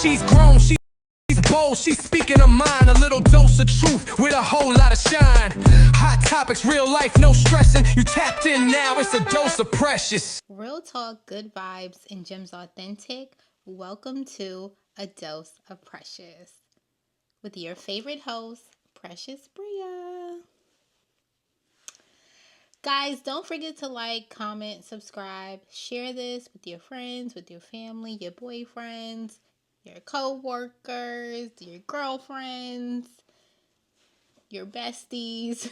She's grown, she's bold, she's speaking her mind. A little dose of truth with a whole lot of shine. Hot topics, real life, no stressing. You tapped in now, it's a dose of precious. Real talk, good vibes, and gems authentic. Welcome to A Dose of Precious with your favorite host, Precious Bria. Guys, don't forget to like, comment, subscribe, share this with your friends, with your family, your boyfriends, your co-workers, your girlfriends, your besties.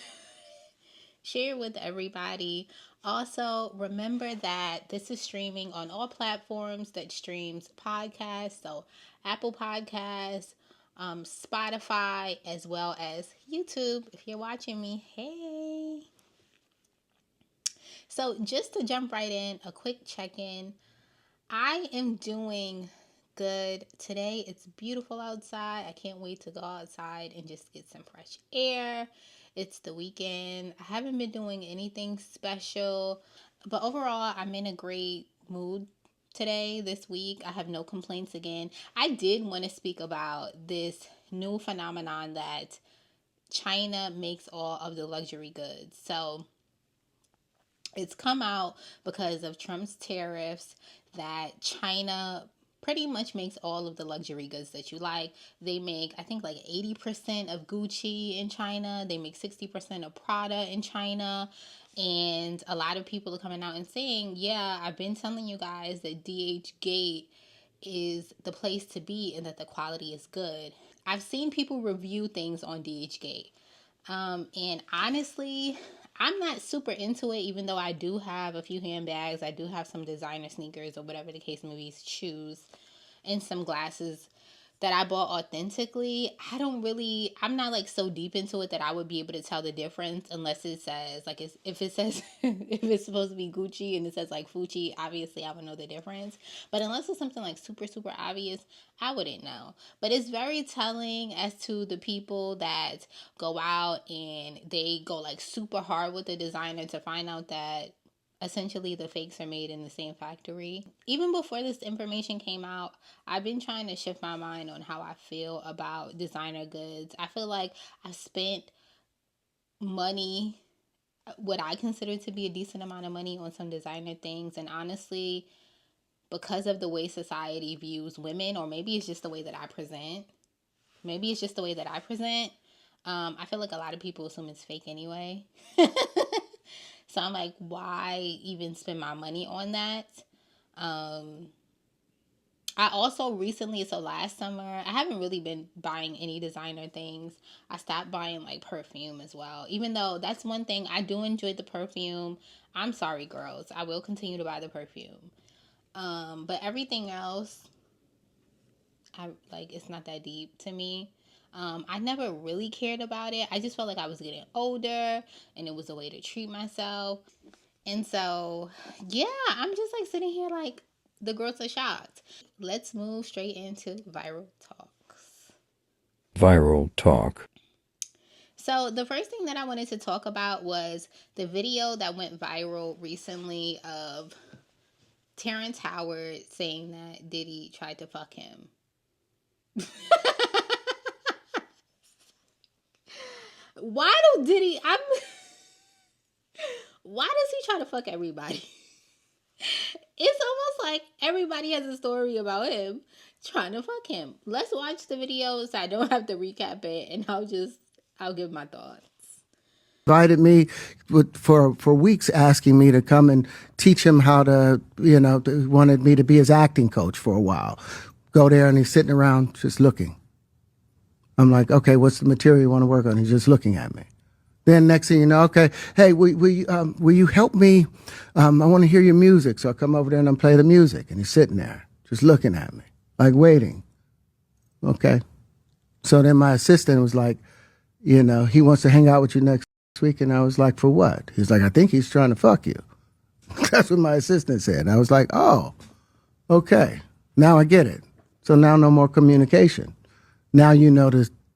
Share with everybody. Also, remember that this is streaming on all platforms that streams podcasts. So Apple Podcasts, Spotify, as well as YouTube. If you're watching me, hey. So just to jump right in, a quick check-in. I am doing good. Today it's beautiful outside. I can't wait to go outside and just get some fresh air. It's the weekend. I haven't been doing anything special, but overall I'm in a great mood today, this week. I have no complaints again. I did want to speak about this new phenomenon that China makes all of the luxury goods. So it's come out because of Trump's tariffs that China pretty much makes all of the luxury goods that you like. They make, I think, like 80% of Gucci in China. They make 60% of Prada in China. And a lot of people are coming out and saying, yeah, I've been telling you guys that DH Gate is the place to be and that the quality is good. I've seen people review things on DH Gate. And honestly, I'm not super into it, even though I do have a few handbags. I do have some designer sneakers or whatever the case may be, shoes, and some glasses that I bought authentically. I'm not like so deep into it that I would be able to tell the difference unless it says, like, if it says, if it's supposed to be Gucci and it says like Fucci, obviously I would know the difference. But unless it's something like super, super obvious, I wouldn't know. But it's very telling as to the people that go out and they go like super hard with the designer to find out that essentially the fakes are made in the same factory. Even before this information came out, I've been trying to shift my mind on how I feel about designer goods. I feel like I spent money, what I consider to be a decent amount of money, on some designer things. And honestly, because of the way society views women, or maybe it's just the way that I present, I feel like a lot of people assume it's fake anyway. So I'm like, why even spend my money on that? I also recently, so last summer, I haven't really been buying any designer things. I stopped buying like perfume as well. Even though that's one thing, I do enjoy the perfume. I'm sorry, girls. I will continue to buy the perfume. But everything else, it's not that deep to me. I never really cared about it. I just felt like I was getting older and it was a way to treat myself. And so, yeah, I'm just like sitting here like the girls are shocked. Let's move straight into viral talks. Viral talk. So the first thing that I wanted to talk about was the video that went viral recently of Terrance Howard saying that Diddy tried to fuck him. Why does he try to fuck everybody? It's almost like everybody has a story about him trying to fuck him. Let's watch the video so I don't have to recap it, and I'll give my thoughts. Invited me for weeks, asking me to come and teach him how to, wanted me to be his acting coach for a while. Go there and he's sitting around just looking. I'm like, okay, what's the material you want to work on? He's just looking at me. Then next thing you know, okay, hey, will you help me? I want to hear your music. So I come over there and I play the music. And he's sitting there just looking at me, like waiting. Okay. So then my assistant was like, he wants to hang out with you next week. And I was like, for what? He's like, I think he's trying to fuck you. That's what my assistant said. And I was like, oh, okay. Now I get it. So now no more communication. Now you know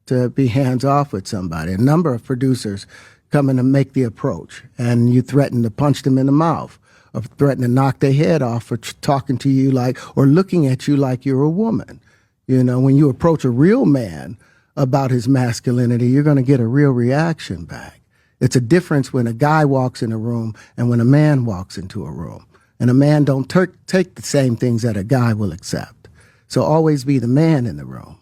to be hands off with somebody. A number of producers come in and make the approach, and you threaten to punch them in the mouth, or threaten to knock their head off for talking to you or looking at you like you're a woman. When you approach a real man about his masculinity, you're going to get a real reaction back. It's a difference when a guy walks in a room and when a man walks into a room. And a man don't take the same things that a guy will accept. So always be the man in the room.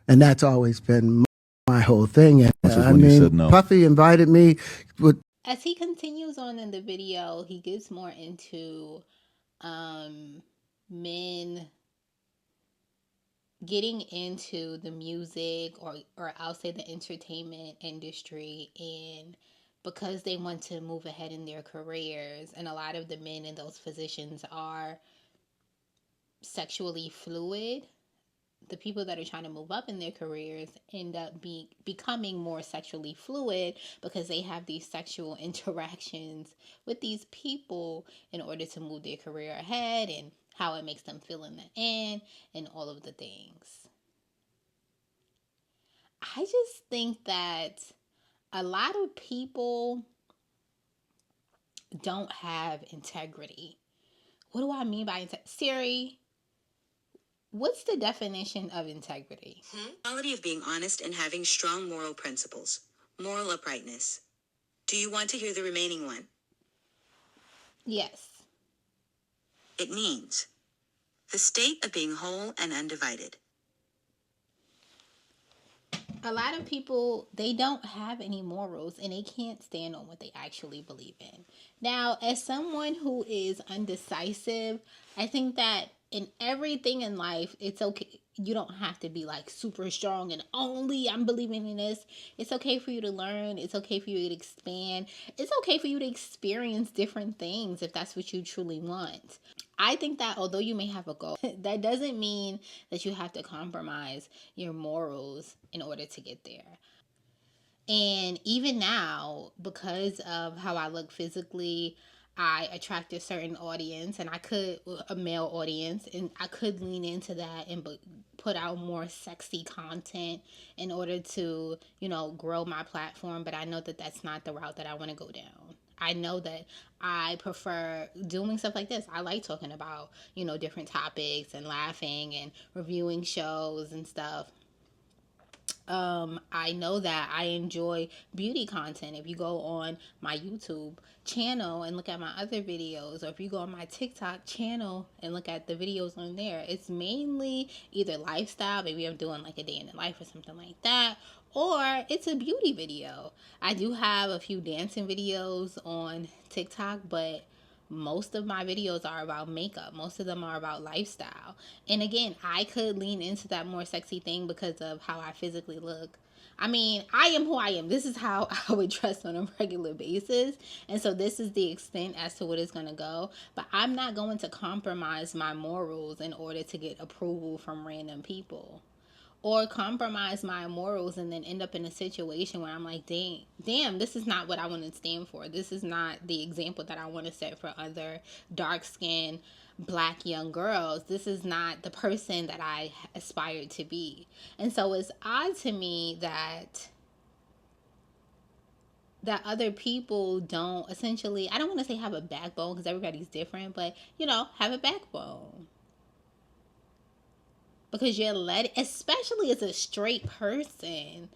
And that's always been my whole thing. And, no. Puffy invited me with. As he continues on in the video, he gets more into men getting into the music or I'll say the entertainment industry, and because they want to move ahead in their careers, and a lot of the men in those positions are sexually fluid. The people that are trying to move up in their careers end up becoming more sexually fluid because they have these sexual interactions with these people in order to move their career ahead, and how it makes them feel in the end, and all of the things. I just think that a lot of people don't have integrity. What do I mean by integrity? Siri, what's the definition of integrity? Quality of being honest and having strong moral principles. Moral uprightness. Do you want to hear the remaining one? Yes. It means the state of being whole and undivided. A lot of people, they don't have any morals and they can't stand on what they actually believe in. Now, as someone who is undecisive, I think that in everything in life, it's okay. You don't have to be like super strong and only I'm believing in this. It's okay for you to learn. It's okay for you to expand. It's okay for you to experience different things if that's what you truly want. I think that although you may have a goal, that doesn't mean that you have to compromise your morals in order to get there. And even now, because of how I look physically, I attract a certain audience, and a male audience, and I could lean into that and put out more sexy content in order to, grow my platform. But I know that that's not the route that I want to go down. I know that I prefer doing stuff like this. I like talking about, different topics and laughing and reviewing shows and stuff. I know that I enjoy beauty content. If you go on my YouTube channel and look at my other videos, or if you go on my TikTok channel and look at the videos on there, it's mainly either lifestyle, maybe I'm doing like a day in the life or something like that, or it's a beauty video. I do have a few dancing videos on TikTok, but most of my videos are about makeup. Most of them are about lifestyle. And again, I could lean into that more sexy thing because of how I physically look. I mean, I am who I am. This is how I would dress on a regular basis. And so this is the extent as to what it's going to go. But I'm not going to compromise my morals in order to get approval from random people, or compromise my morals and then end up in a situation where I'm like, damn, this is not what I want to stand for. This is not the example that I want to set for other dark-skinned Black young girls. This is not the person that I aspired to be. And so it's odd to me that other people don't essentially, I don't want to say have a backbone because everybody's different, but, have a backbone. Because you're especially as a straight person,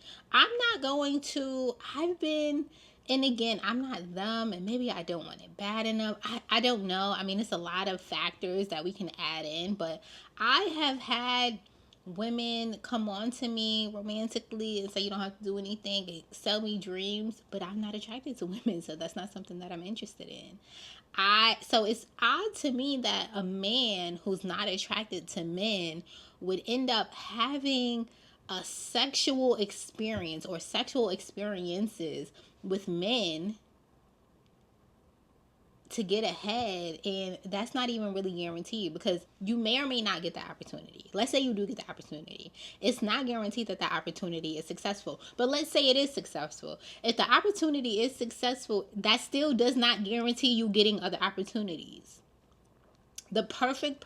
and again, I'm not them, and maybe I don't want it bad enough. I don't know. I mean, it's a lot of factors that we can add in, but I have had women come on to me romantically and say you don't have to do anything, sell me dreams, but I'm not attracted to women, so that's not something that I'm interested in. So it's odd to me that a man who's not attracted to men would end up having a sexual experience or sexual experiences with men to get ahead, and that's not even really guaranteed because you may or may not get the opportunity. Let's say you do get the opportunity. It's not guaranteed that the opportunity is successful, but let's say it is successful. If the opportunity is successful, that still does not guarantee you getting other opportunities. The perfect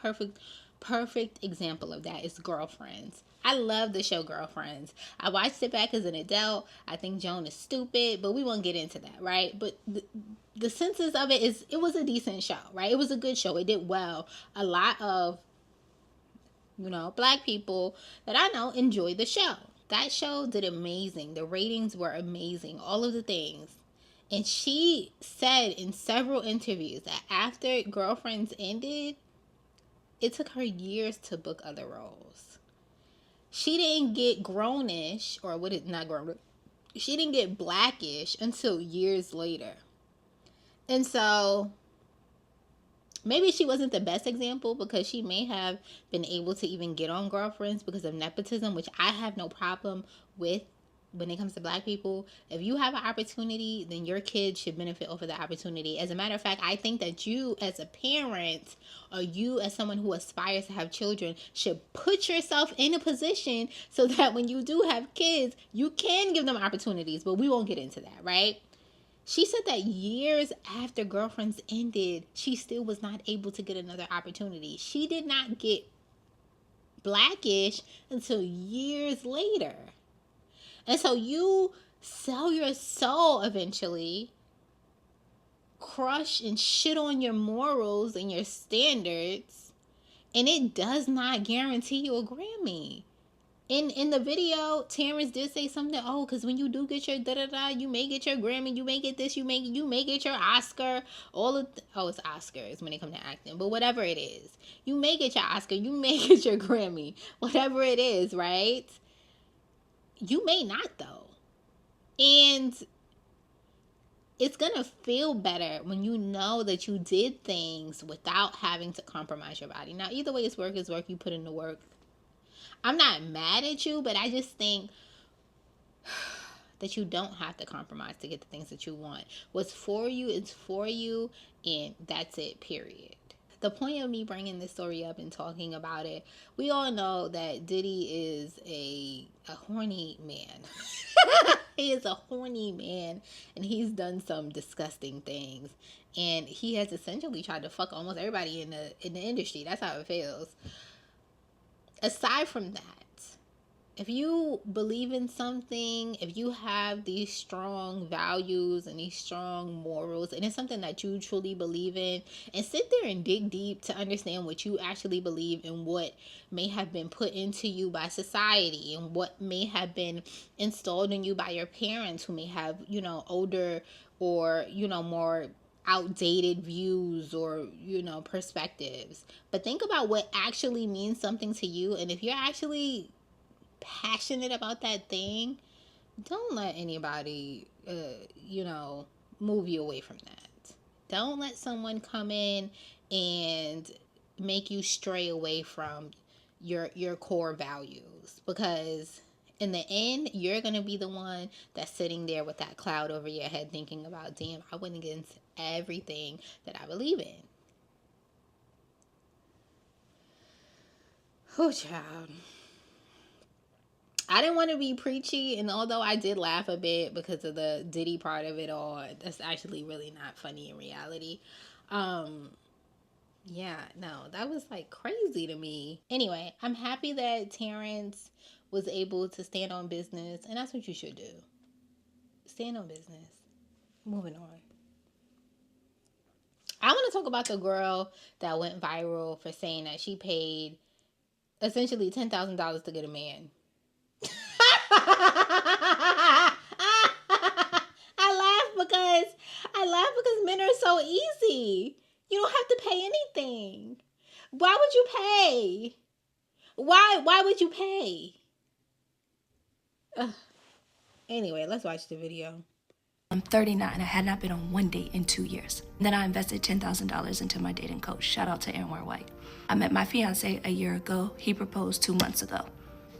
example of that is Girlfriends. I love the show Girlfriends. I watched it back as an adult. I think Joan is stupid, but we won't get into that, right? But the senses of it is, it was a decent show, right? It was a good show. It did well. A lot of Black people that I know enjoy the show. That show did amazing. The ratings were amazing. All of the things. And she said in several interviews that after Girlfriends ended, it took her years to book other roles. She didn't get grownish, or what is not grown. She didn't get blackish until years later. And so maybe she wasn't the best example, because she may have been able to even get on Girlfriends because of nepotism, which I have no problem with when it comes to Black people. If you have an opportunity, then your kids should benefit off of the opportunity. As a matter of fact, I think that you as a parent, or you as someone who aspires to have children, should put yourself in a position so that when you do have kids, you can give them opportunities. But we won't get into that, right? She said that years after Girlfriends ended, she still was not able to get another opportunity. She did not get blackish until years later. And so you sell your soul eventually, crush and shit on your morals and your standards, and it does not guarantee you a Grammy. In the video, Terrance did say something, because when you do get your da-da-da, you may get your Grammy, you may get this, you may get your Oscar, it's Oscars when it comes to acting, but whatever it is. You may get your Oscar, you may get your Grammy, whatever it is, right? You may not, though. And it's going to feel better when you know that you did things without having to compromise your body. Now, either way, it's work, you put in the work. I'm not mad at you, but I just think that you don't have to compromise to get the things that you want. What's for you is for you, and that's it, period. The point of me bringing this story up and talking about it, we all know that Diddy is a horny man. He is a horny man, and he's done some disgusting things. And he has essentially tried to fuck almost everybody in the industry. That's how it feels. Aside from that, if you believe in something, if you have these strong values and these strong morals, and it's something that you truly believe in, and sit there and dig deep to understand what you actually believe and what may have been put into you by society and what may have been installed in you by your parents, who may have, older or, more outdated views or, perspectives. But think about what actually means something to you. And if you're actually passionate about that thing, don't let anybody, move you away from that. Don't let someone come in and make you stray away from your core values, because in the end, you're going to be the one that's sitting there with that cloud over your head thinking about, damn, I went against everything that I believe in. Oh, child. I didn't want to be preachy, and although I did laugh a bit because of the Diddy part of it all, that's actually really not funny in reality. That was crazy to me. Anyway, I'm happy that Terrance was able to stand on business, and that's what you should do. Stand on business. Moving on. I want to talk about the girl that went viral for saying that she paid essentially $10,000 to get a man. I laugh because men are so easy. You don't have to pay anything. Why would you pay? Why would you pay? Anyway, let's watch the video. I'm 39. I had not been on one date in 2 years. Then I invested $10,000 into my dating coach. Shout out to Aaron White. I met my fiance a year ago. He proposed 2 months ago.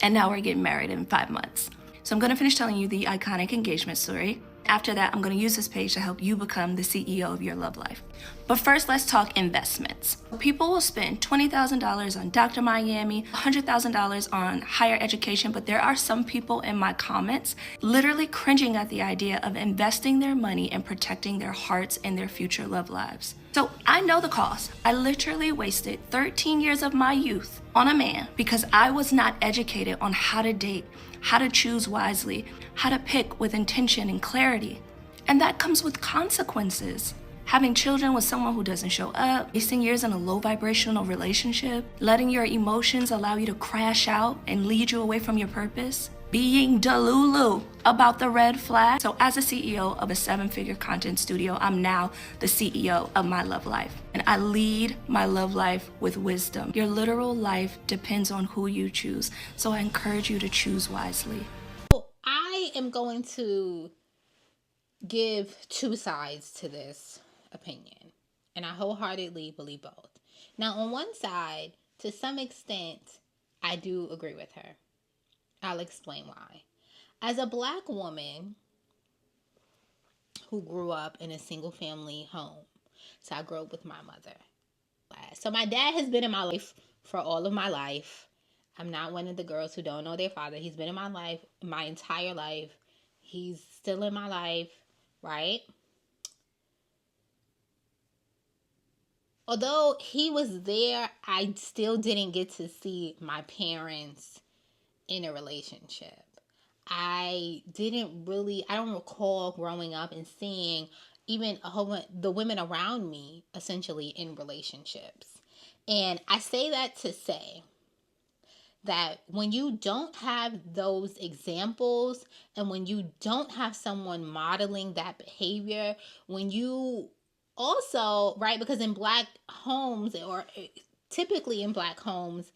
And now we're getting married in 5 months. So I'm going to finish telling you the iconic engagement story. After that, I'm going to use this page to help you become the CEO of your love life. But first, let's talk investments. People will spend $20,000 on Dr. Miami, $100,000 on higher education, but there are some people in my comments literally cringing at the idea of investing their money and protecting their hearts and their future love lives. So I know the cost. I literally wasted 13 years of my youth on a man because I was not educated on how to date, how to choose wisely, how to pick with intention and clarity. And that comes with consequences. Having children with someone who doesn't show up, wasting years in a low vibrational relationship, letting your emotions allow you to crash out and lead you away from your purpose, being delulu about the red flag. So as a CEO of a 7-figure content studio, I'm now the CEO of my love life. And I lead my love life with wisdom. Your literal life depends on who you choose. So I encourage you to choose wisely. I am going to give two sides to this opinion, and I wholeheartedly believe both. Now, on one side, to some extent, I do agree with her. I'll explain why. As a Black woman who grew up in a single family home, so I grew up with my mother. So my dad has been in my life for all of my life. I'm not one of the girls who don't know their father. He's been in my life my entire life. He's still in my life, right? Although he was there, I still didn't get to see my parents in a relationship. I don't recall growing up and seeing even the women around me essentially in relationships. And I say that to say that when you don't have those examples and when you don't have someone modeling that behavior, when you also, right, because in Black homes, or typically in Black homes,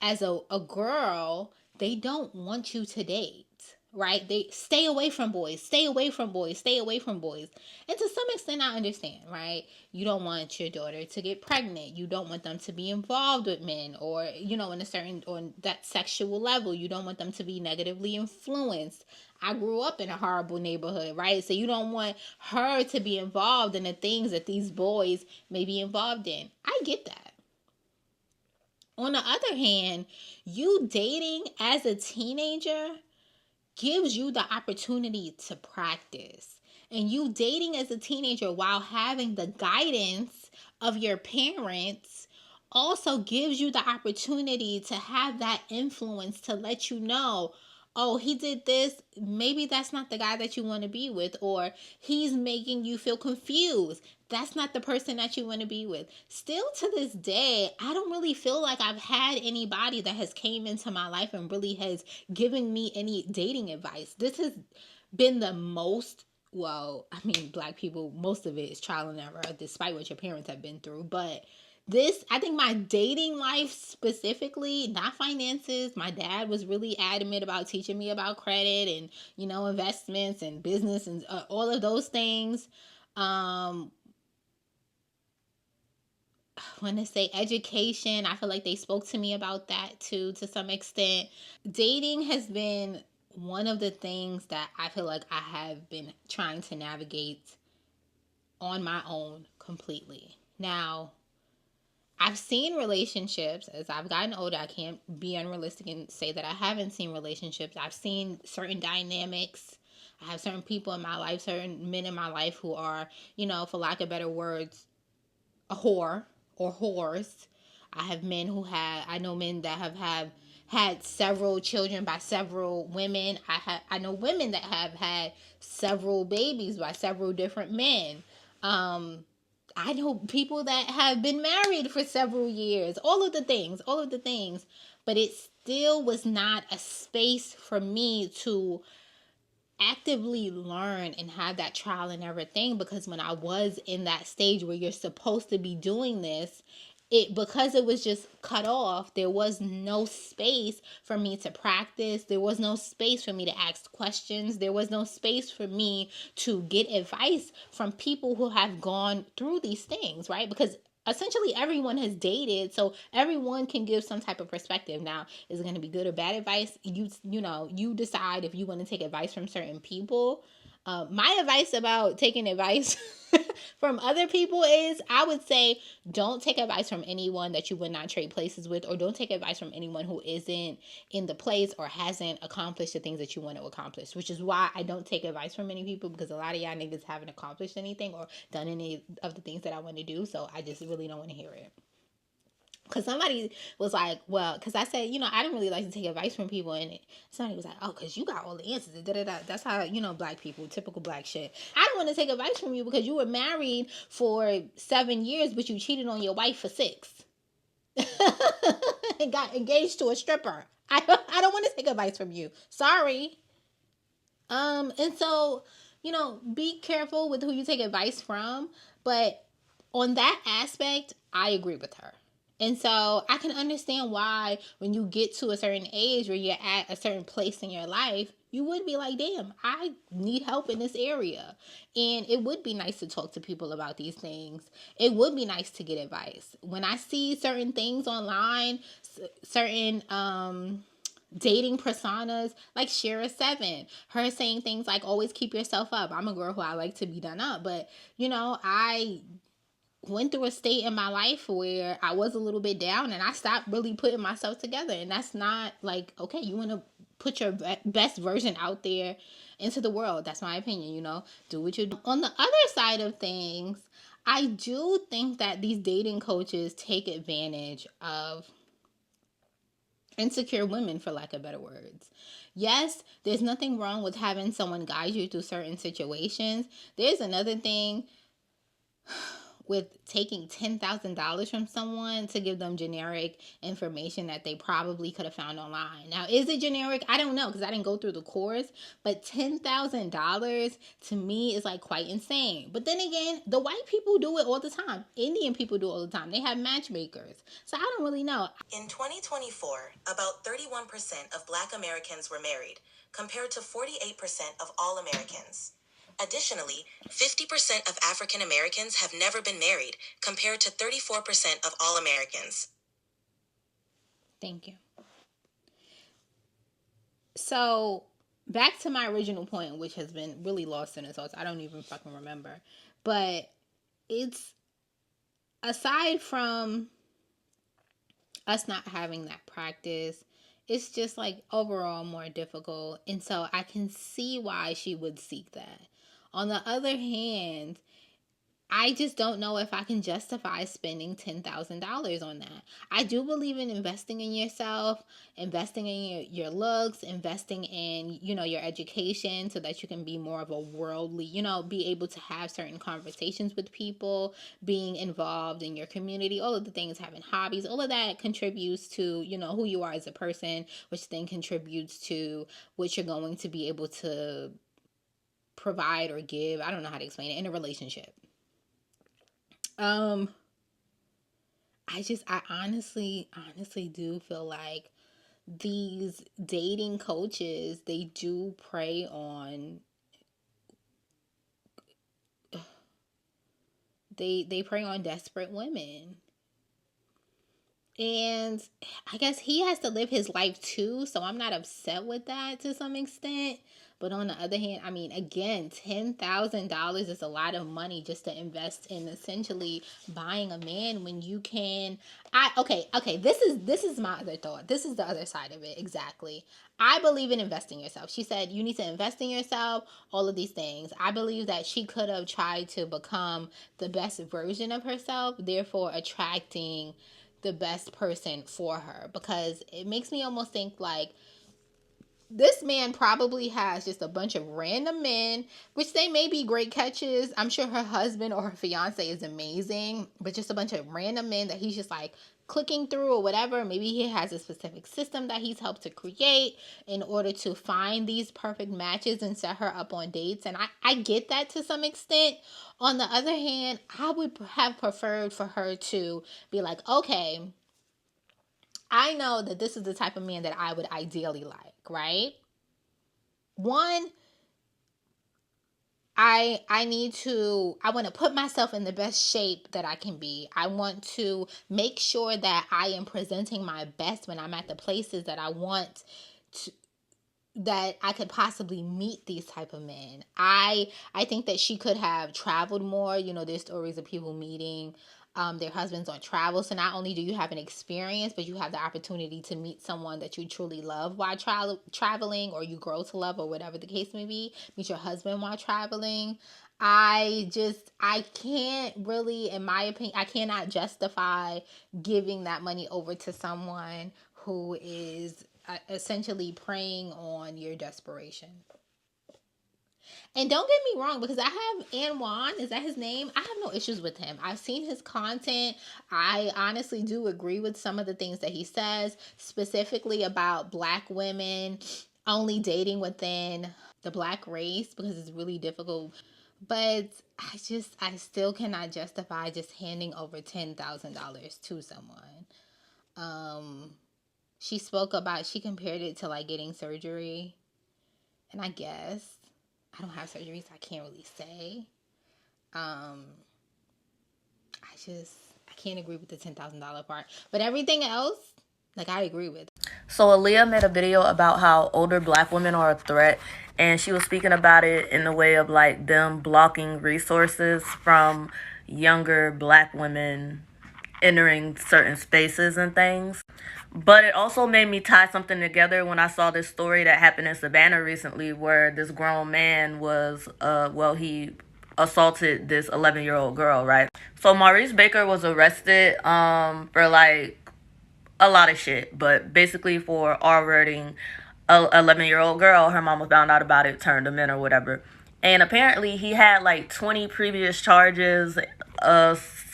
as a girl, they don't want you to date, right? They stay away from boys, stay away from boys, stay away from boys. And to some extent, I understand, right? You don't want your daughter to get pregnant. You don't want them to be involved with men, or, in a certain, on that sexual level. You don't want them to be negatively influenced. I grew up in a horrible neighborhood, right? So you don't want her to be involved in the things that these boys may be involved in. I get that. On the other hand, you dating as a teenager gives you the opportunity to practice. And you dating as a teenager while having the guidance of your parents also gives you the opportunity to have that influence to let you know, oh, he did this, maybe that's not the guy that you want to be with, or he's making you feel confused. That's not the person that you want to be with. Still to this day, I don't really feel like I've had anybody that has came into my life and really has given me any dating advice. This has been the most, well, I mean, Black people, most of it is trial and error, despite what your parents have been through. But this, I think my dating life specifically, not finances. My dad was really adamant about teaching me about credit and, investments and business and all of those things. When I say education, I feel like they spoke to me about that too, to some extent. Dating has been one of the things that I feel like I have been trying to navigate on my own completely. Now, I've seen relationships as I've gotten older. I can't be unrealistic and say that I haven't seen relationships. I've seen certain dynamics. I have certain people in my life, certain men in my life who are, for lack of better words, a whore or whores. I know men that have had several children by several women. I know women that have had several babies by several different men. I know people that have been married for several years, all of the things. But it still was not a space for me to actively learn and have that trial and error thing, because when I was in that stage where you're supposed to be doing this, because it was just cut off, there was no space for me to practice. There was no space for me to ask questions. There was no space for me to get advice from people who have gone through these things, right? Because essentially everyone has dated, so everyone can give some type of perspective. Now, is it going to be good or bad advice? You decide if you want to take advice from certain people. My advice about taking advice from other people is, I would say, don't take advice from anyone that you would not trade places with, or don't take advice from anyone who isn't in the place or hasn't accomplished the things that you want to accomplish, which is why I don't take advice from many people, because a lot of y'all niggas haven't accomplished anything or done any of the things that I want to do, so I just really don't want to hear it. Because somebody was like, well, because I said, I don't really like to take advice from people. And somebody was like, oh, because you got all the answers. Da, da, da. That's how, black people, typical black shit. I don't want to take advice from you because you were married for 7 years, but you cheated on your wife for 6. And got engaged to a stripper. I don't want to take advice from you. Sorry. And so, be careful with who you take advice from. But on that aspect, I agree with her. And so I can understand why when you get to a certain age where you're at a certain place in your life, you would be like, damn, I need help in this area. And it would be nice to talk to people about these things. It would be nice to get advice. When I see certain things online, certain dating personas like Shira7, her saying things like always keep yourself up. I'm a girl who I like to be done up, but I went through a state in my life where I was a little bit down and I stopped really putting myself together. And that's not like, okay, you want to put your best version out there into the world. That's my opinion, do what you do. On the other side of things, I do think that these dating coaches take advantage of insecure women, for lack of better words. Yes, there's nothing wrong with having someone guide you through certain situations. There's another thing with taking $10,000 from someone to give them generic information that they probably could have found online. Now, is it generic? I don't know because I didn't go through the course, but $10,000 to me is like quite insane. But then again, the white people do it all the time. Indian people do it all the time. They have matchmakers. So I don't really know. In 2024, about 31% of Black Americans were married, compared to 48% of all Americans. Additionally, 50% of African Americans have never been married, compared to 34% of all Americans. Thank you. So, back to my original point, which has been really lost in the sauce. I don't even fucking remember. But it's, aside from us not having that practice, it's just like overall more difficult. And so I can see why she would seek that. On the other hand, I just don't know if I can justify spending $10,000 on that. I do believe in investing in yourself, investing in your looks, investing in, your education so that you can be more of a worldly, be able to have certain conversations with people, being involved in your community, all of the things, having hobbies, all of that contributes to, who you are as a person, which then contributes to what you're going to be able to provide or give. I don't know how to explain it in a relationship. I honestly do feel like these dating coaches, they do prey on, they prey on desperate women. And I guess he has to live his life too, so I'm not upset with that to some extent. But on the other hand, I mean, again, $10,000 is a lot of money just to invest in essentially buying a man when you can. Okay. This is my other thought. This is the other side of it. Exactly. I believe in investing in yourself. She said you need to invest in yourself, all of these things. I believe that she could have tried to become the best version of herself, therefore attracting the best person for her, because it makes me almost think like this man probably has just a bunch of random men, which they may be great catches. I'm sure her husband or her fiance is amazing, but just a bunch of random men that he's just like clicking through or whatever. Maybe he has a specific system that he's helped to create in order to find these perfect matches and set her up on dates. And I get that to some extent. On the other hand, I would have preferred for her to be like, okay, I know that this is the type of man that I would ideally like, right? One, I want to put myself in the best shape that I can be. I want to make sure that I am presenting my best when I'm at the places that I want to, that I could possibly meet these type of men. I think that she could have traveled more. There's stories of people meeting their husbands on travel. So not only do you have an experience, but you have the opportunity to meet someone that you truly love while traveling, or you grow to love, or whatever the case may be. Meet your husband while traveling. I can't really, in my opinion, I cannot justify giving that money over to someone who is essentially preying on your desperation. And don't get me wrong, because I have Anwan, is that his name? I have no issues with him. I've seen his content. I honestly do agree with some of the things that he says, specifically about Black women only dating within the Black race, because it's really difficult. But I still cannot justify just handing over $10,000 to someone. She compared it to like getting surgery. And I guess I don't have surgery, so I can't really say. I can't agree with the $10,000 part. But everything else, like, I agree with. So Aaliyah made a video about how older Black women are a threat, and she was speaking about it in the way of like them blocking resources from younger Black women entering certain spaces and things. But it also made me tie something together when I saw this story that happened in Savannah recently, where this grown man was he assaulted this 11-year-old girl, right? So Maurice Baker was arrested for like a lot of shit, but basically for R-wording a 11-year-old girl. Her mama found out about it, turned him in or whatever. And apparently he had like 20 previous charges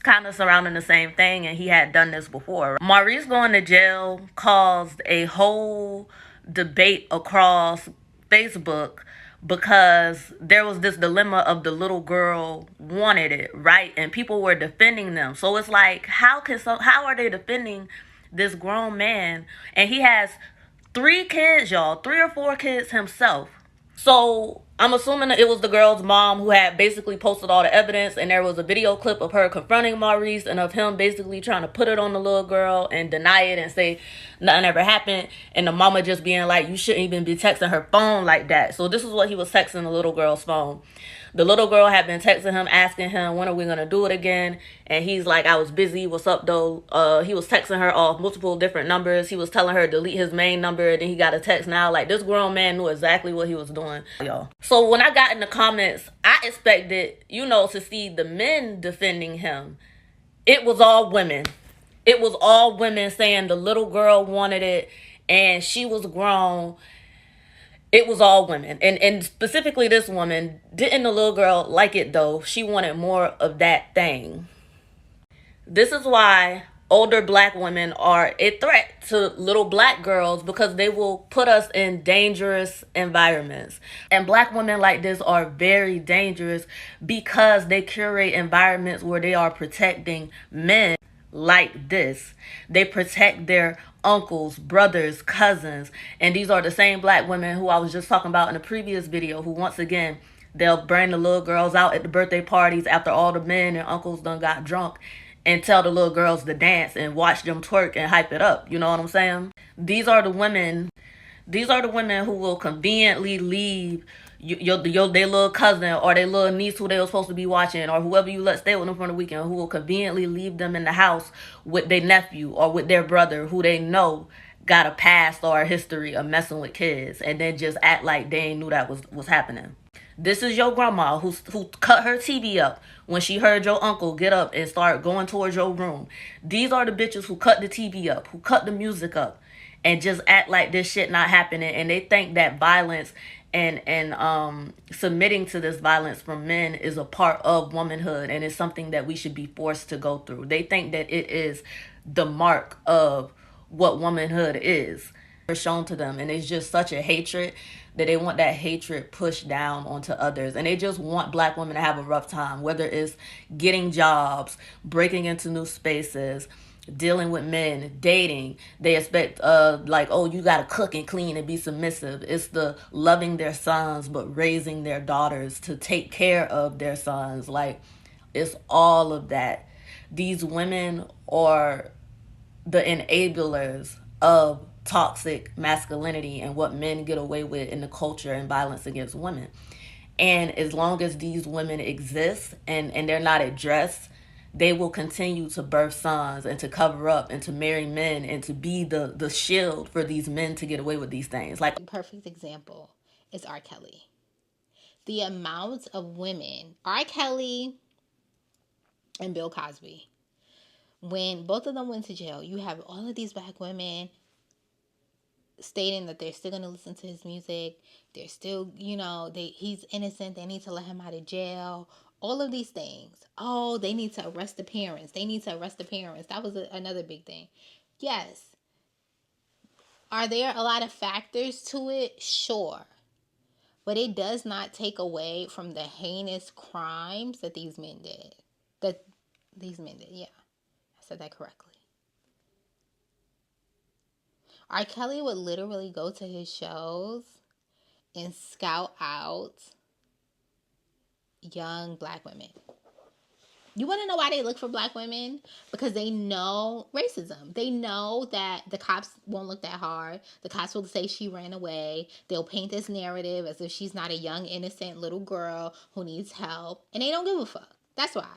kind of surrounding the same thing, and he had done this before. Maurice going to jail caused a whole debate across Facebook because there was this dilemma of the little girl wanted it, right? And people were defending them. So it's like, how are they defending this grown man? And he has 3 kids, y'all, 3 or 4 kids himself. So I'm assuming that it was the girl's mom who had basically posted all the evidence, and there was a video clip of her confronting Maurice and of him basically trying to put it on the little girl and deny it and say nothing ever happened, and the mama just being like, you shouldn't even be texting her phone like that. So this is what he was texting the little girl's phone. The little girl had been texting him, asking him, when are we going to do it again? And he's like, I was busy. What's up, though? He was texting her off multiple different numbers. He was telling her to delete his main number. And then he got a text now. Like, this grown man knew exactly what he was doing, y'all. So when I got in the comments, I expected, to see the men defending him. It was all women. It was all women saying the little girl wanted it and she was grown. It was all women. And specifically this woman, didn't the little girl like it though? She wanted more of that thing. This is why older Black women are a threat to little Black girls, because they will put us in dangerous environments. And Black women like this are very dangerous because they curate environments where they are protecting men like this. They protect their uncles, brothers, cousins, and these are the same Black women who I was just talking about in the previous video, who once again, they'll bring the little girls out at the birthday parties after all the men and uncles done got drunk and tell the little girls to dance and watch them twerk and hype it up. You know what I'm saying? These are the women who will conveniently leave their little cousin or their little niece who they were supposed to be watching, or whoever you let stay with them for the weekend, who will conveniently leave them in the house with their nephew or with their brother who they know got a past or a history of messing with kids, and then just act like they ain't knew that was happening. This is your grandma who cut her TV up when she heard your uncle get up and start going towards your room. These are the bitches who cut the TV up, who cut the music up, and just act like this shit not happening, and they think that violence and submitting to this violence from men is a part of womanhood, and it's something that we should be forced to go through. They think that it is the mark of what womanhood is shown to them, and it's just such a hatred that they want that hatred pushed down onto others, and they just want Black women to have a rough time, whether it's getting jobs, breaking into new spaces, dealing with men, dating. They expect oh, you gotta cook and clean and be submissive. It's the loving their sons but raising their daughters to take care of their sons. Like, it's all of that. These women are the enablers of toxic masculinity and what men get away with in the culture and violence against women. And as long as these women exist and they're not addressed, they will continue to birth sons and to cover up and to marry men and to be the shield for these men to get away with these things. Like, perfect example is R. Kelly. The amount of women, R. Kelly and Bill Cosby, when both of them went to jail, you have all of these black women stating that they're still going to listen to his music. They're still, he's innocent. They need to let him out of jail. All of these things. Oh, they need to arrest the parents. They need to arrest the parents. That was another big thing. Yes. Are there a lot of factors to it? Sure. But it does not take away from the heinous crimes that these men did. Yeah. I said that correctly. R. Kelly would literally go to his shows and scout out young black women. You want to know why they look for black women? Because they know racism. They know that the cops won't look that hard. The cops will say she ran away. They'll paint this narrative as if she's not a young, innocent little girl who needs help. And they don't give a fuck. That's why.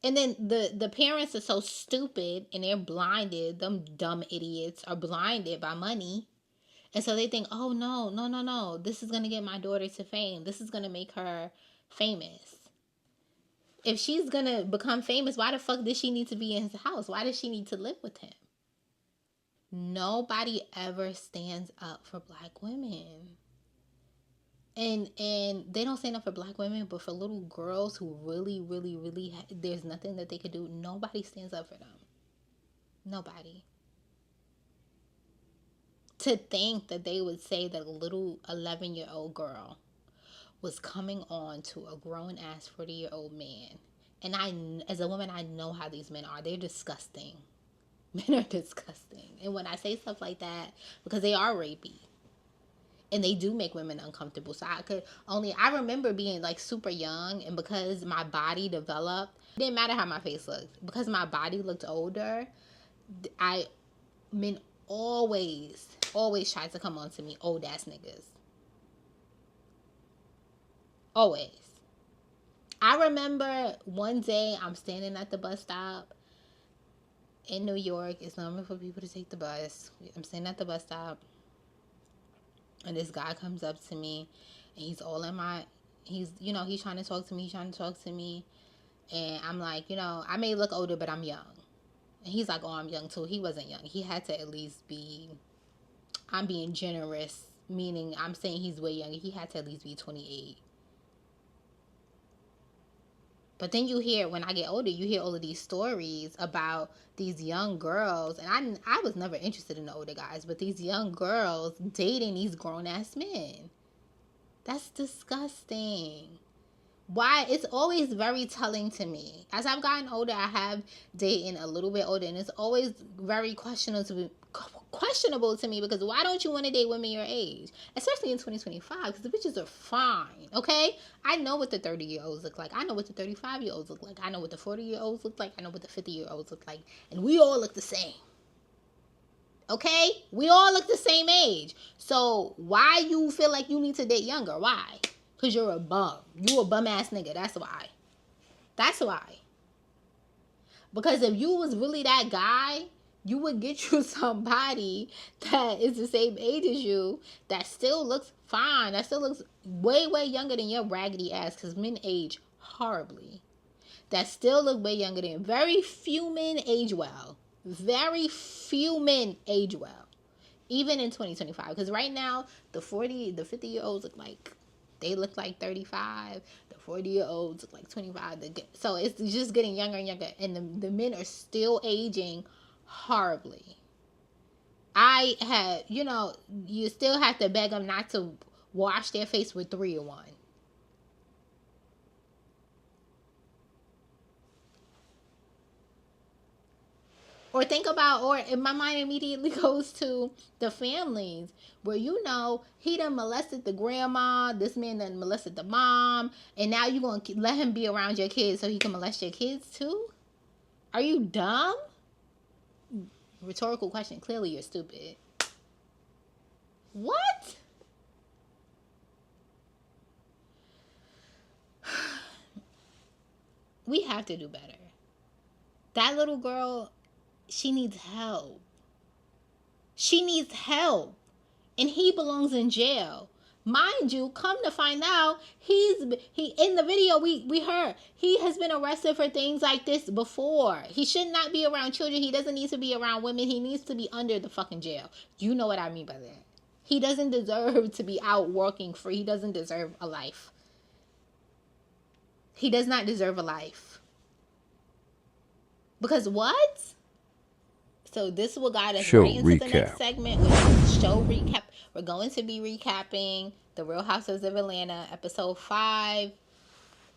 And then the parents are so stupid and they're blinded. Them dumb idiots are blinded by money. And so they think, oh, no. This is going to get my daughter to fame. This is going to make her famous. If she's going to become famous, why the fuck does she need to be in his house? Why does she need to live with him? Nobody ever stands up for black women. And they don't stand up for black women, but for little girls who really, there's nothing that they could do. Nobody stands up for them. Nobody. To think that they would say that a little 11-year-old girl was coming on to a grown-ass 40-year-old man. And as a woman, I know how these men are. They're disgusting. Men are disgusting. And when I say stuff like that, because they are rapey. And they do make women uncomfortable. So I remember being like super young, and because my body developed, it didn't matter how my face looked. Because my body looked older, men always tried to come on to me, old ass niggas. Always. I remember one day I'm standing at the bus stop in New York. It's normal for people to take the bus. I'm standing at the bus stop, and this guy comes up to me, and he's trying to talk to me. And I'm like, I may look older, but I'm young. And he's like, oh, I'm young too. He wasn't young. He had to at least be, I'm being generous, meaning I'm saying he's way younger. He had to at least be 28. But then when I get older, you hear all of these stories about these young girls. And I was never interested in the older guys, but these young girls dating these grown-ass men. That's disgusting. Why? It's always very telling to me. As I've gotten older, I have dated a little bit older, and it's always very questionable to me, because why don't you want to date women your age? Especially in 2025, because the bitches are fine, okay? I know what the 30-year-olds look like. I know what the 35-year-olds look like. I know what the 40-year-olds look like. I know what the 50-year-olds look like. And we all look the same. Okay? We all look the same age. So why you feel like you need to date younger? Why? Because you're a bum. You a bum ass nigga. That's why. That's why. Because if you was really that guy, you would get you somebody that is the same age as you, that still looks fine, that still looks way, way younger than your raggedy ass, because men age horribly. That still look way younger than you. Very few men age well. Very few men age well. Even in 2025. Because right now, the 50-year-olds look like 35. The 40-year-olds look like 25. So it's just getting younger and younger. And the men are still aging horribly. You still have to beg them not to wash their face with 3-in-1. Or my mind immediately goes to the families where, he done molested the grandma, this man done molested the mom, and now you going to let him be around your kids so he can molest your kids too? Are you dumb? Rhetorical question. Clearly you're stupid. What? We have to do better. That little girl, she needs help. She needs help. And he belongs in jail. Mind you, come to find out, he in the video we heard he has been arrested for things like this before. He should not be around children. He doesn't need to be around women. He needs to be under the fucking jail. You know what I mean by that. He doesn't deserve to be out working free. He doesn't deserve a life. He does not deserve a life. Because what? So this will guide us Show right into the recap. next segment, which is show recap. We're going to be recapping The Real Housewives of Atlanta, episode 5.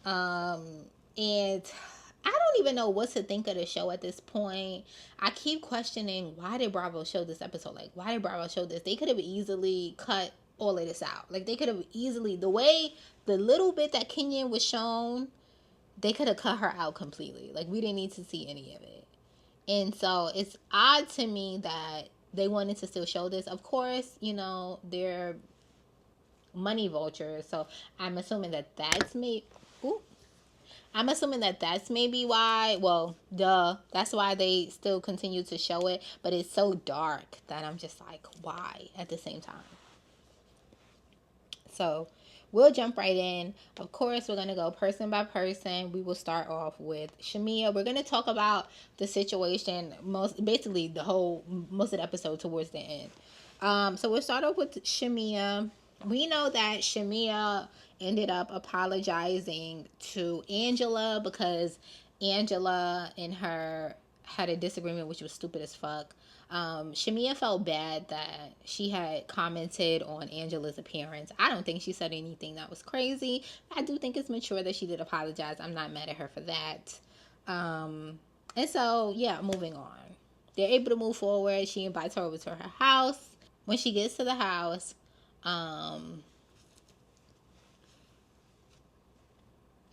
And I don't even know what to think of the show at this point. I keep questioning, why did Bravo show this episode? Like, why did Bravo show this? They could have easily cut all of this out. Like, they could have easily, the little bit that Kenyon was shown, they could have cut her out completely. Like, we didn't need to see any of it. And so it's odd to me that they wanted to still show this. Of course, you know, they're money vultures. So I'm assuming that that's maybe why. Well, that's why they still continue to show it. But it's so dark that I'm just like, why at the same time? So we'll jump right in. Of course, we're going to go person by person. We will start off with Shamia. We're going to talk about the situation, most of the episode towards the end. So we'll start off with Shamia. We know that Shamia ended up apologizing to Angela because Angela and her had a disagreement, which was stupid as fuck. Shamia felt bad that she had commented on Angela's appearance. I don't think she said anything that was crazy. I do think it's mature that she did apologize. I'm not mad at her for that. And so, yeah, moving on. They're able to move forward. She invites her over to her house. When she gets to the house,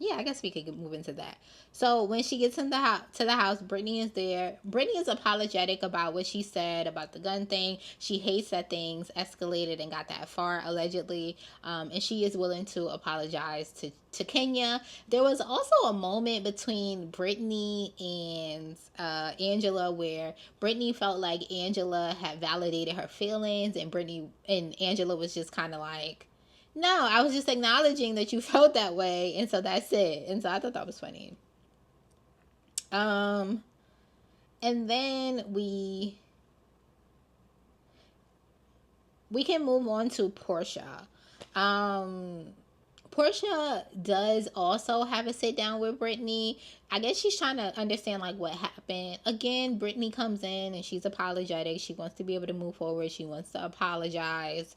yeah, I guess we could move into that. So when she gets to the house, Brittany is there. Brittany is apologetic about what she said about the gun thing. She hates that things escalated and got that far, allegedly. And she is willing to apologize to Kenya. There was also a moment between Brittany and Angela where Brittany felt like Angela had validated her feelings, and Angela was just kind of like, no, I was just acknowledging that you felt that way, and so that's it. And so I thought that was funny. And then we can move on to Portia. Portia does also have a sit down with Brittany. I guess she's trying to understand like what happened. Again, Brittany comes in and she's apologetic. She wants to be able to move forward. She wants to apologize.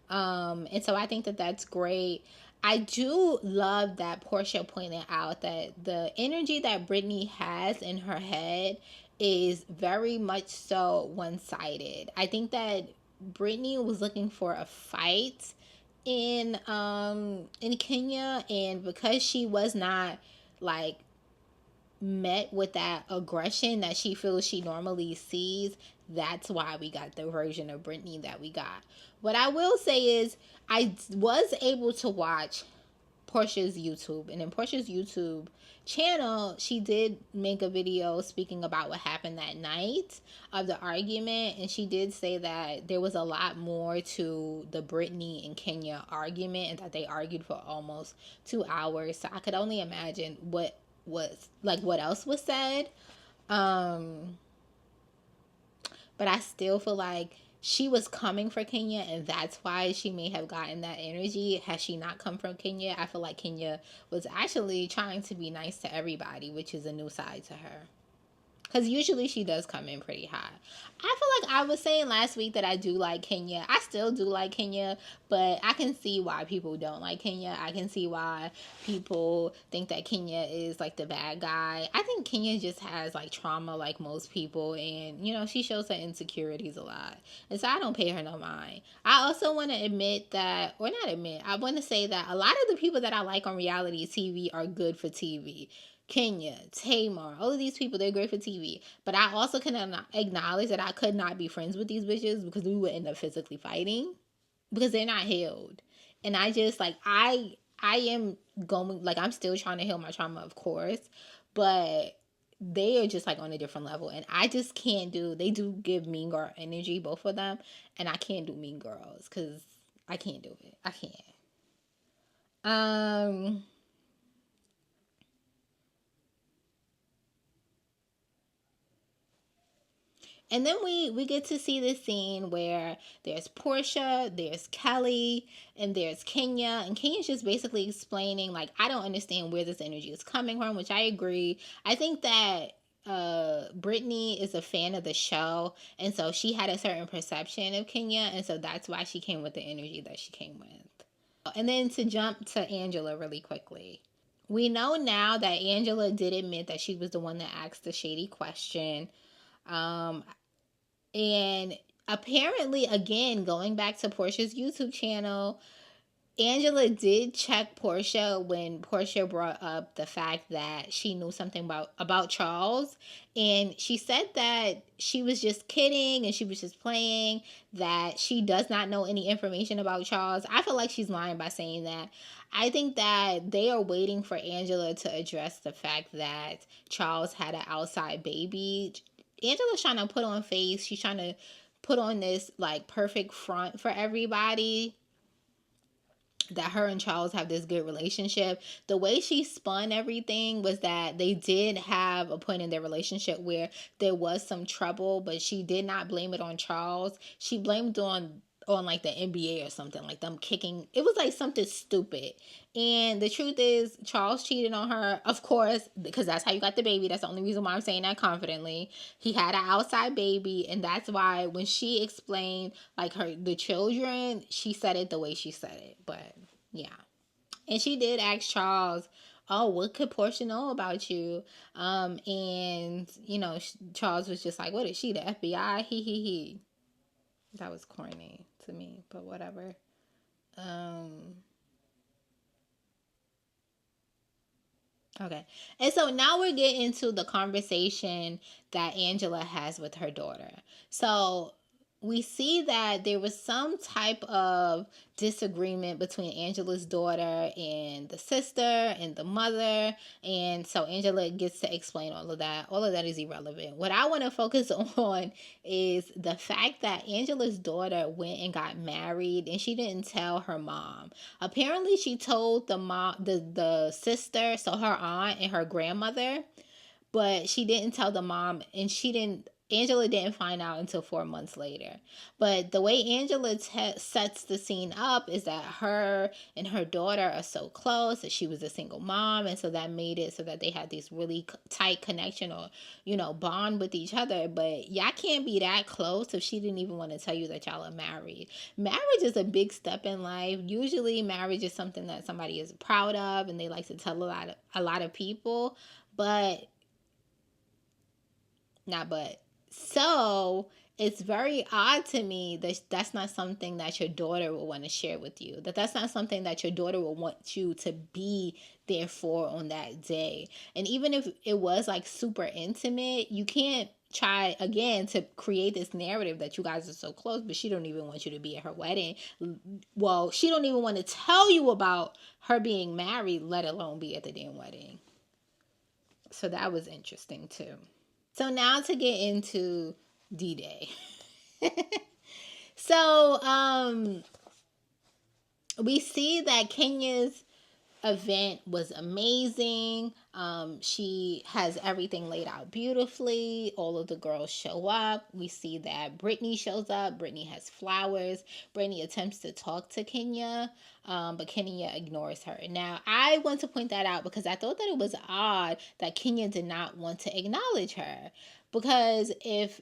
And so I think that that's great. I do love that Portia pointed out that the energy that Brittany has in her head is very much so one-sided. I think that Brittany was looking for a fight in Kenya, and because she was not like met with that aggression that she feels she normally sees, that's why we got the version of Brittany that we got. What I will say is I was able to watch Portia's YouTube, and in Portia's YouTube channel, she did make a video speaking about what happened that night of the argument, and she did say that there was a lot more to the Brittany and Kenya argument, and that they argued for almost 2 hours. So I could only imagine what else was said. But I still feel like she was coming for Kenya, and that's why she may have gotten that energy. Had she not come from Kenya, I feel like Kenya was actually trying to be nice to everybody, which is a new side to her. Because usually she does come in pretty high. I feel like I was saying last week that I do like Kenya. I still do like Kenya, but I can see why people don't like Kenya. I can see why people think that Kenya is like the bad guy. I think Kenya just has like trauma like most people, and you know, she shows her insecurities a lot. And so I don't pay her no mind. I also want to admit that, or not admit, I want to say that a lot of the people that I like on reality TV are good for TV. Kenya, Tamar, all of these people, they're great for TV. But I also can acknowledge that I could not be friends with these bitches because we would end up physically fighting because they're not healed. And I just, like, I am going, like, I'm still trying to heal my trauma, of course. but they are just like on a different level, and I just can't do. They do give Mean Girl energy, both of them, and I can't do Mean Girls because I can't do it. I can't. And then we get to see this scene where there's Portia, there's Kelly, and there's Kenya. And Kenya's just basically explaining, like, I don't understand where this energy is coming from, which I agree. I think that Brittany is a fan of the show, and so she had a certain perception of Kenya, and so that's why she came with the energy that she came with. And then to jump to Angela really quickly. We know now that Angela did admit that she was the one that asked the shady question. And apparently, again, going back to Portia's YouTube channel, Angela did check Portia when Portia brought up the fact that she knew something about Charles. And she said that she was just kidding and she was just playing, that she does not know any information about Charles. I feel like she's lying by saying that. I think that they are waiting for Angela to address the fact that Charles had an outside baby. Angela's trying to put on face. She's trying to put on this like perfect front for everybody, that her and Charles have this good relationship. The way she spun everything was that they did have a point in their relationship where there was some trouble, but she did not blame it on Charles. She blamed on like the NBA or something, like them kicking. It was like something stupid. And the truth is, Charles cheated on her, of course, because that's how you got the baby. That's the only reason why I'm saying that confidently. He had an outside baby, and that's why when she explained like the children, she said it the way she said it. But yeah. And she did ask Charles, oh, what could Portia know about you? And you know, Charles was just like, what is she, the FBI? He. That was corny to me, but whatever. Okay. And so now we're getting into the conversation that Angela has with her daughter. So we see that there was some type of disagreement between Angela's daughter and the sister and the mother. And so Angela gets to explain all of that. All of that is irrelevant. What I want to focus on is the fact that Angela's daughter went and got married and she didn't tell her mom. Apparently she told the sister, so her aunt and her grandmother, but she didn't tell the mom, and Angela didn't find out until 4 months later. But the way Angela sets the scene up is that her and her daughter are so close, that she was a single mom, and so that made it so that they had this really tight connection or, bond with each other. But y'all can't be that close if she didn't even want to tell you that y'all are married. Marriage is a big step in life. Usually marriage is something that somebody is proud of and they like to tell a lot of people, So it's very odd to me that that's not something that your daughter will want to share with you. That's not something that your daughter will want you to be there for on that day. And even if it was like super intimate, you can't try again to create this narrative that you guys are so close, but she don't even want you to be at her wedding. Well, she don't even want to tell you about her being married, let alone be at the damn wedding. So that was interesting too. So now to get into D-Day. So we see that Kenya's event was amazing. She has everything laid out beautifully. All of the girls show up. We see that Brittany shows up. Brittany has flowers. Brittany attempts to talk to Kenya, but Kenya ignores her. Now, I want to point that out because I thought that it was odd that Kenya did not want to acknowledge her. Because if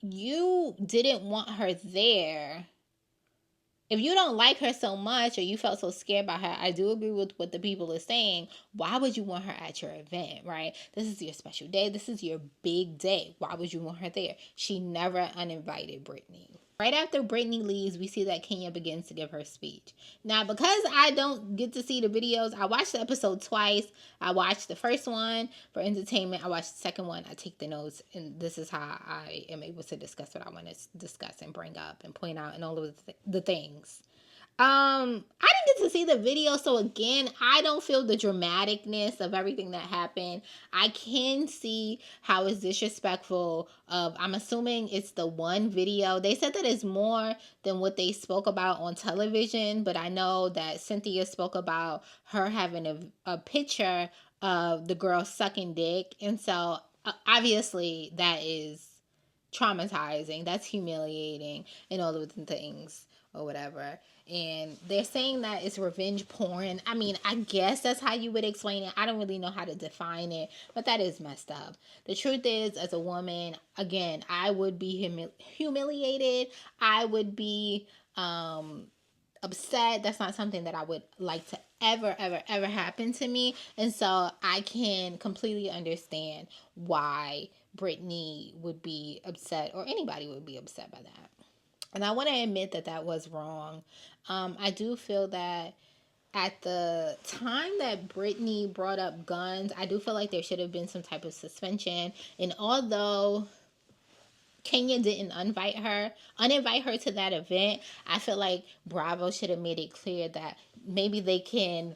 you didn't want her there, if you don't like her so much or you felt so scared about her, I do agree with what the people are saying. Why would you want her at your event, right? This is your special day. This is your big day. Why would you want her there? She never uninvited Brittany. Right after Brittany leaves, we see that Kenya begins to give her speech. Now, because I don't get to see the videos, I watched the episode twice. I watched the first one for entertainment. I watched the second one. I take the notes, and this is how I am able to discuss what I want to discuss and bring up and point out and all of the things. I didn't get to see the video. So again, I don't feel the dramaticness of everything that happened. I can see how it's disrespectful of, I'm assuming it's the one video. They said that it's more than what they spoke about on television, but I know that Cynthia spoke about her having a picture of the girl sucking dick. And so obviously that is traumatizing, that's humiliating, and all of the things or whatever. And they're saying that it's revenge porn. I mean, I guess that's how you would explain it. I don't really know how to define it, but that is messed up. The truth is, as a woman, again, I would be humiliated. I would be upset. That's not something that I would like to ever happen to me. And so I can completely understand why Brittany would be upset, or anybody would be upset by that. And I want to admit that that was wrong. I do feel that at the time that Brittany brought up guns, I do feel like there should have been some type of suspension. And although Kenya didn't uninvite her to that event, I feel like Bravo should have made it clear that maybe they can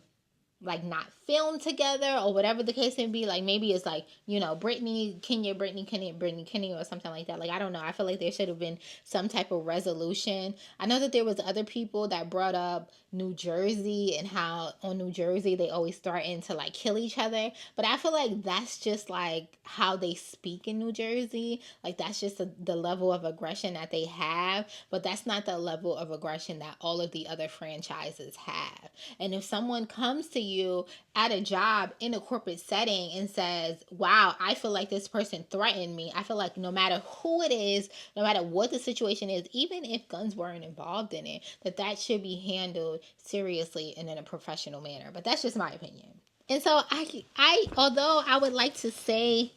like not film together or whatever the case may be. Like maybe it's like, you know, Brittany, Kenya, or something like that. Like, I don't know. I feel like there should have been some type of resolution. I know that there was other people that brought up New Jersey and how on New Jersey they always threaten to like kill each other. But I feel like that's just like how they speak in New Jersey. Like that's just the level of aggression that they have. But that's not the level of aggression that all of the other franchises have. And if someone comes to you at a job in a corporate setting and says, wow, I feel like this person threatened me, I feel like no matter who it is, no matter what the situation is, even if guns weren't involved in it, that should be handled seriously and in a professional manner. But that's just my opinion. And so I although I would like to say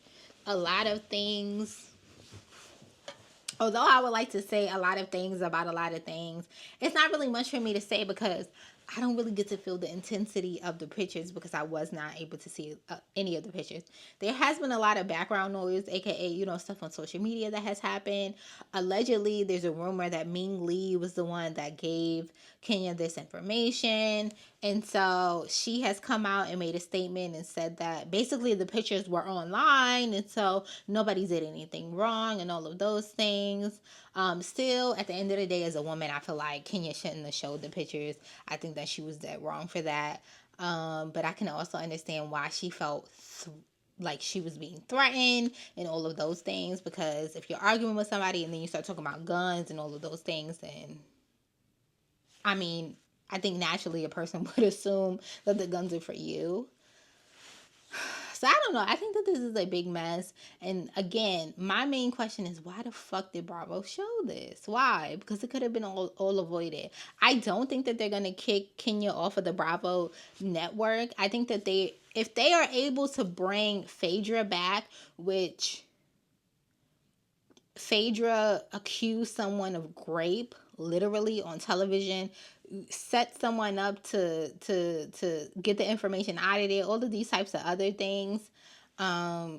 a lot of things, about a lot of things, it's not really much for me to say because I don't really get to feel the intensity of the pictures because I was not able to see any of the pictures. There has been a lot of background noise, aka, you know, stuff on social media that has happened. Allegedly, there's a rumor that Ming Lee was the one that gave Kenya this information. And so she has come out and made a statement and said that basically the pictures were online and so nobody did anything wrong and all of those things. Still, at the end of the day, as a woman, I feel like Kenya shouldn't have showed the pictures. I think that she was dead wrong for that. But I can also understand why she felt like she was being threatened and all of those things. Because if you're arguing with somebody and then you start talking about guns and all of those things, then, I mean, I think naturally a person would assume that the guns are for you. So I don't know. I think that this is a big mess. And again, my main question is, why the fuck did Bravo show this? Why? Because it could have been all avoided. I don't think that they're going to kick Kenya off of the Bravo network. I think that if they are able to bring Phaedra back, which Phaedra accused someone of rape, literally on television, set someone up to get the information out of there, all of these types of other things. I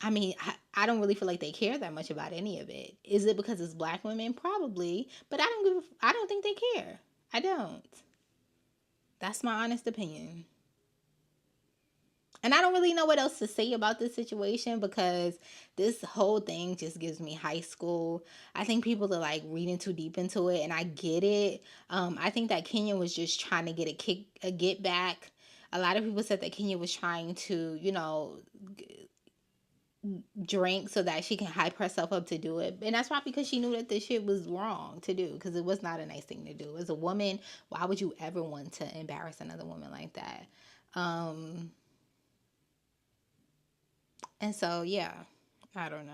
mean, I don't really feel like they care that much about any of it. Is it because it's black women? Probably, but I don't think they care. I don't. That's my honest opinion. And I don't really know what else to say about this situation because this whole thing just gives me high school. I think people are like reading too deep into it, and I get it. I think that Kenya was just trying to get a get back. A lot of people said that Kenya was trying to, you know, drink so that she can hype herself up to do it. And that's why, because she knew that this shit was wrong to do, because it was not a nice thing to do. As a woman, why would you ever want to embarrass another woman like that? And so, yeah, I don't know.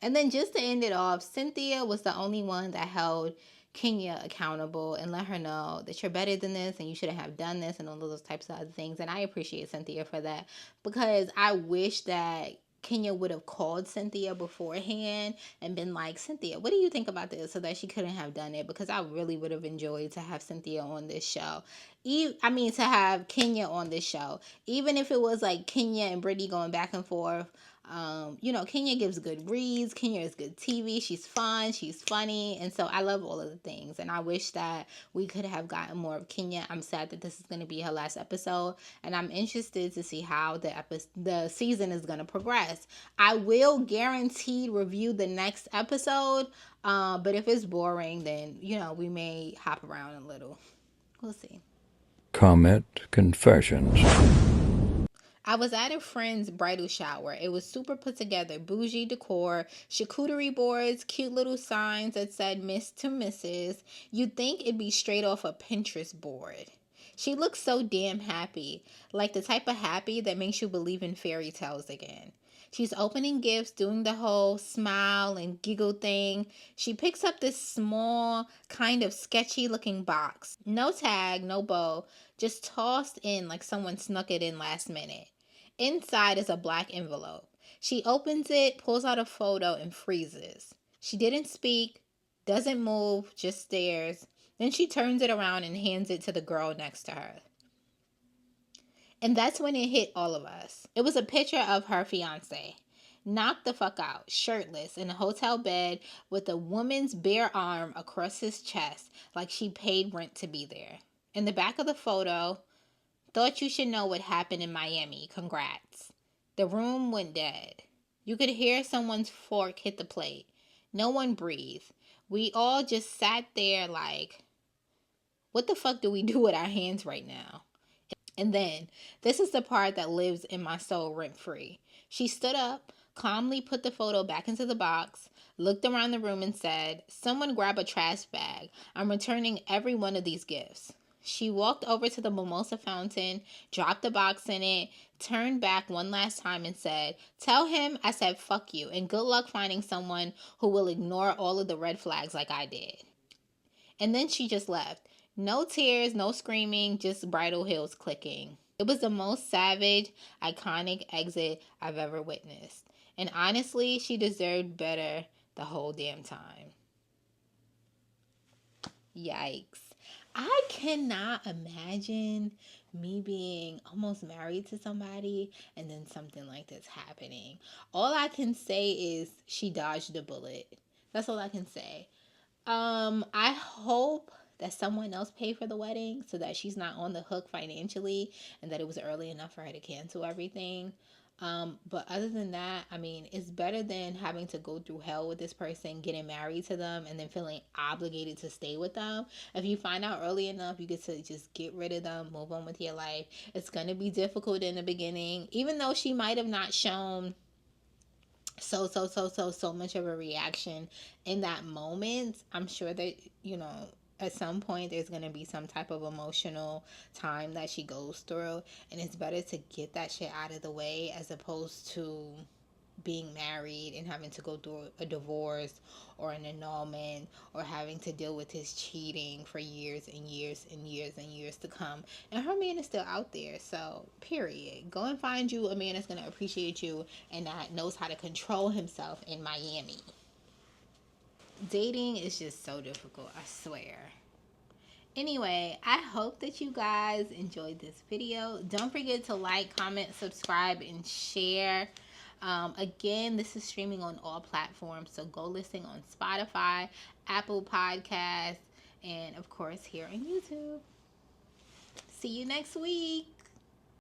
And then just to end it off, Cynthia was the only one that held Kenya accountable and let her know that you're better than this and you shouldn't have done this and all of those types of other things. And I appreciate Cynthia for that, because I wish that Kenya would have called Cynthia beforehand and been like, Cynthia, what do you think about this? So that she couldn't have done it, because I really would have enjoyed to have Cynthia on this show. To have Kenya on this show. Even if it was like Kenya and Brittany going back and forth Kenya gives good reads. Kenya is good TV. She's fun. She's funny. And so I love all of the things. And I wish that we could have gotten more of Kenya. I'm sad that this is going to be her last episode. And I'm interested to see how the season is going to progress. I will guaranteed review the next episode. But if it's boring, then, we may hop around a little. We'll see. Comment Confessions. I was at a friend's bridal shower. It was super put together, bougie decor, charcuterie boards, cute little signs that said Miss to Mrs. You'd think it'd be straight off a Pinterest board. She looked so damn happy, like the type of happy that makes you believe in fairy tales again. She's opening gifts, doing the whole smile and giggle thing. She picks up this small, kind of sketchy looking box. No tag, no bow, just tossed in like someone snuck it in last minute. Inside is a black envelope. She opens it, pulls out a photo, and freezes. She didn't speak, doesn't move, just stares. Then she turns it around and hands it to the girl next to her. And that's when it hit all of us. It was a picture of her fiance. Knocked the fuck out, shirtless, in a hotel bed with a woman's bare arm across his chest like she paid rent to be there. In the back of the photo, thought you should know what happened in Miami. Congrats. The room went dead. You could hear someone's fork hit the plate. No one breathed. We all just sat there like, what the fuck do we do with our hands right now? And then, this is the part that lives in my soul rent-free. She stood up, calmly put the photo back into the box, looked around the room and said, someone grab a trash bag. I'm returning every one of these gifts. She walked over to the mimosa fountain, dropped the box in it, turned back one last time and said, tell him I said fuck you and good luck finding someone who will ignore all of the red flags like I did. And then she just left. No tears, no screaming, just bridal heels clicking. It was the most savage, iconic exit I've ever witnessed. And honestly, she deserved better the whole damn time. Yikes. I cannot imagine me being almost married to somebody and then something like this happening. All I can say is she dodged a bullet. That's all I can say. I hope that someone else paid for the wedding so that she's not on the hook financially and that it was early enough for her to cancel everything. But other than that, I mean, it's better than having to go through hell with this person, getting married to them, and then feeling obligated to stay with them. If you find out early enough, you get to just get rid of them, move on with your life. It's going to be difficult in the beginning, even though she might have not shown so much of a reaction in that moment. I'm sure that, at some point there's going to be some type of emotional time that she goes through, and it's better to get that shit out of the way as opposed to being married and having to go through a divorce or an annulment or having to deal with his cheating for years and years and years and years to come. And her man is still out there, so period. Go and find you a man that's going to appreciate you and that knows how to control himself in Miami. Dating is just so difficult, I swear. Anyway, I hope that you guys enjoyed this video. Don't forget to like, comment, subscribe, and share. Again, this is streaming on all platforms, so go listen on Spotify, Apple Podcasts, and of course here on YouTube. See you next week.